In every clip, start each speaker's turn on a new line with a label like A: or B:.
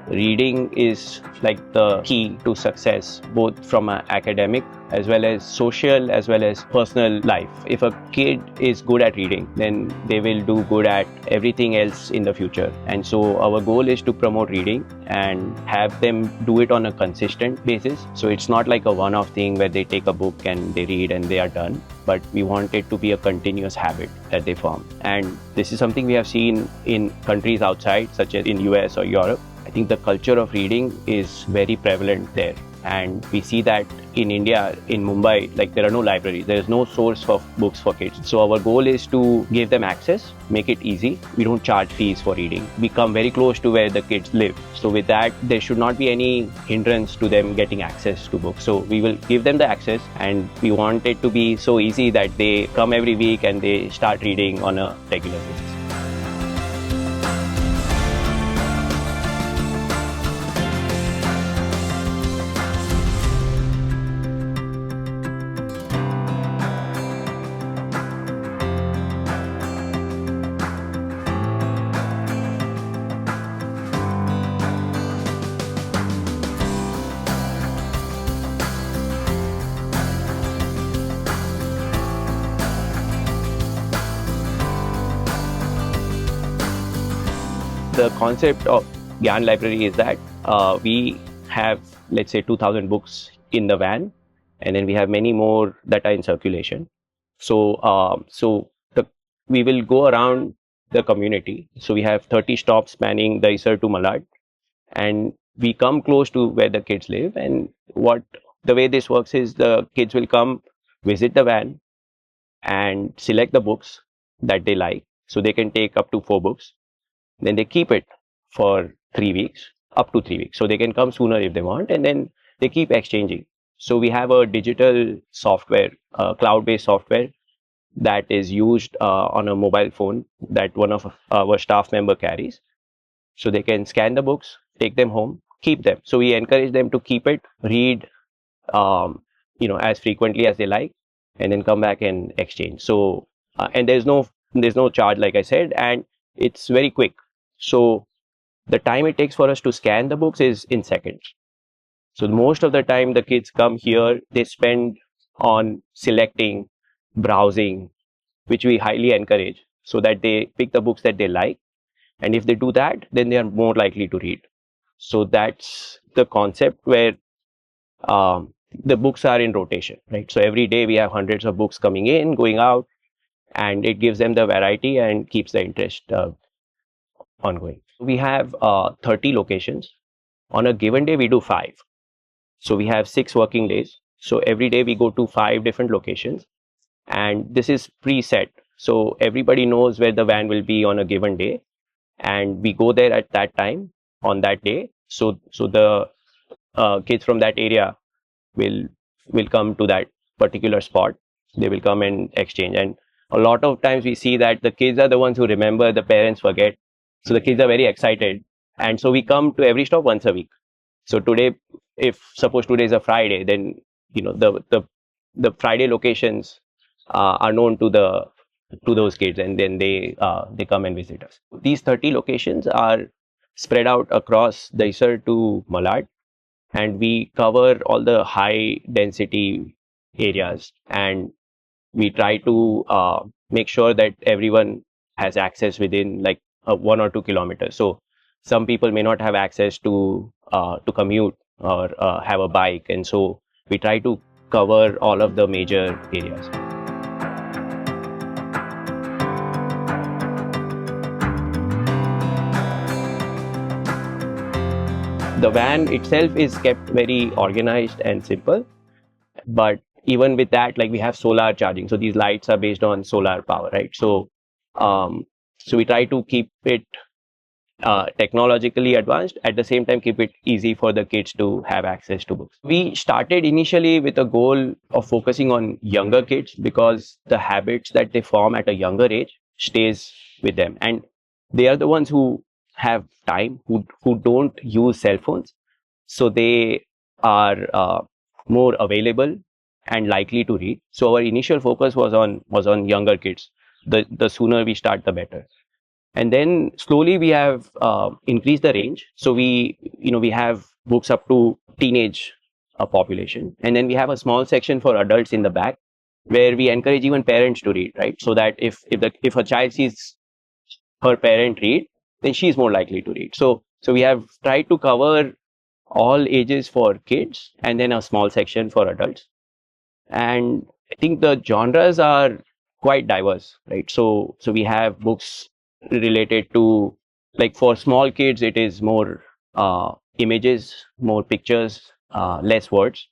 A: reading is like the key to success, both from an academic as well as social as well as personal life. If a kid is good at reading, then they will do good at everything else in the future. And so our goal is to promote reading and have them do it on a consistent basis. So it's not like a one-off thing where they take a book and they read and they are done, but we want it to be a continuous habit that they form. And this is something we have seen in countries outside, such as in US or Europe. I think the culture of reading is very prevalent there. And we see that in India, in Mumbai, like there are no libraries, there is no source of books for kids. So our goal is to give them access, make it easy. We don't charge fees for reading. We come very close to where the kids live. So with that, there should not be any hindrance to them getting access to books. So we will give them the access, and we want it to be so easy that they come every week and they start reading on a regular basis. The concept of Gyan Library is that we have, let's say, 2,000 books in the van, and then we have many more that are in circulation. So, we will go around the community. So we have 30 stops spanning Dahisar to Malad, and we come close to where the kids live. And the way this works is the kids will come visit the van and select the books that they like. So they can take up to 4 books. Then they keep it for 3 weeks, up to 3 weeks. So they can come sooner if they want, and then they keep exchanging. So we have a digital software, cloud-based software that is used on a mobile phone that one of our staff member carries. So they can scan the books, take them home, keep them. So we encourage them to keep it, read, as frequently as they like, and then come back and exchange. So, and there's no charge, like I said, and it's very quick. So the time it takes for us to scan the books is in seconds. So most of the time the kids come here, they spend on selecting, browsing, which we highly encourage, so that they pick the books that they like. And if they do that, then they are more likely to read. So that's the concept where the books are in rotation, right? So every day we have hundreds of books coming in, going out, and it gives them the variety and keeps the interest ongoing. We have 30 locations. On a given day, we do 5. So we have 6 working days. So every day we go to 5 different locations, and this is preset. So everybody knows where the van will be on a given day, and we go there at that time on that day. So the kids from that area will come to that particular spot. They will come and exchange. And a lot of times we see that the kids are the ones who remember, the parents forget. So the kids are very excited. And so we come to every stop once a week. So today, if suppose today is a Friday, then the Friday locations are known to those kids, and then they come and visit us. These 30 locations are spread out across Dahisar to Malad, and we cover all the high density areas, and we try to make sure that everyone has access within like 1 or 2 kilometers. So some people may not have access to commute or have a bike, and so we try to cover all of the major areas. The van itself is kept very organized and simple, but even with that, like we have solar charging. So these lights are based on solar power, right? So we try to keep it technologically advanced, at the same time keep it easy for the kids to have access to books. We started initially with a goal of focusing on younger kids, because the habits that they form at a younger age stays with them, and they are the ones who have time, who don't use cell phones, so they are more available and likely to read. So our initial focus was on younger kids. The sooner we start, the better. And then slowly we have increased the range. So we have books up to teenage population, and then we have a small section for adults in the back, where we encourage even parents to read, right? So that if a child sees her parent read, then she is more likely to read. So we have tried to cover all ages for kids, and then a small section for adults. And I think the genres are quite diverse, right? So we have books related to, like, for small kids it is more images, more pictures, less words.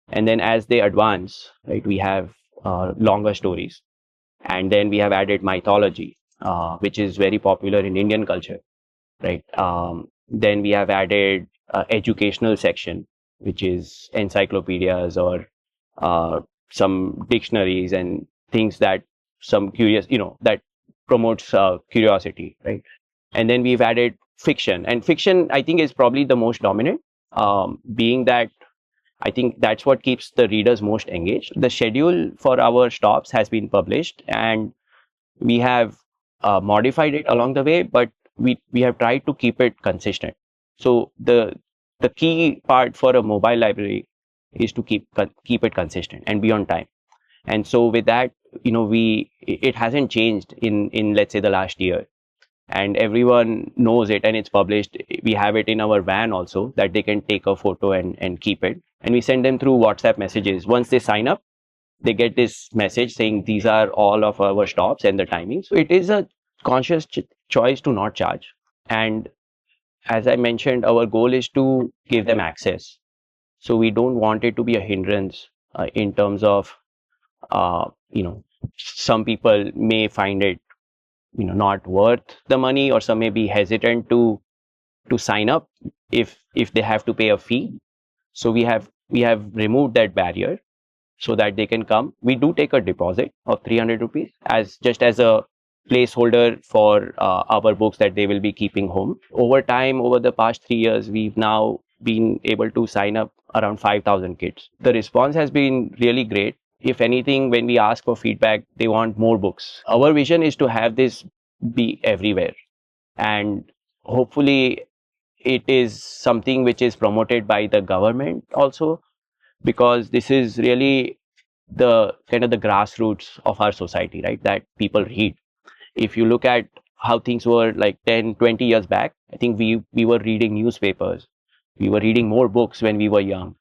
A: And then as they advance, right, we have longer stories. And then we have added mythology, which is very popular in Indian culture, right? Then we have added educational section, which is encyclopedias or some dictionaries and things that some curious, that promotes curiosity, right? And then we've added fiction, and fiction I think is probably the most dominant, being that I think that's what keeps the readers most engaged. The schedule for our stops has been published, and we have modified it along the way, but we have tried to keep it consistent. So the key part for a mobile library is to keep it consistent and be on time. And so with that, we it hasn't changed in let's say the last year, and everyone knows it, and it's published. We have it in our van also, that they can take a photo and keep it, and we send them through WhatsApp messages. Once they sign up, they get this message saying these are all of our stops and the timing. So it is a conscious choice to not charge. And as I mentioned, our goal is to give them access. So we don't want it to be a hindrance in terms of, some people may find it, not worth the money, or some may be hesitant to sign up if they have to pay a fee. So we have removed that barrier so that they can come. We do take a deposit of 300 rupees as just as a placeholder for our books that they will be keeping home. Over time, over the past 3 years, we've now been able to sign up around 5,000 kids. The response has been really great. If anything, when we ask for feedback, they want more books. Our vision is to have this be everywhere. And hopefully, it is something which is promoted by the government also, because this is really the kind of the grassroots of our society, right? That people read. If you look at how things were like 10, 20 years back, I think we were reading newspapers. We were reading more books when we were young,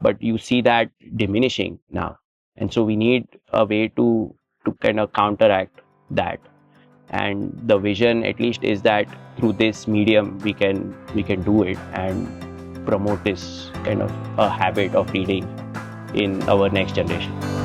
A: but you see that diminishing now. And so we need a way to kind of counteract that. And the vision, at least, is that through this medium we can do it and promote this kind of a habit of reading in our next generation.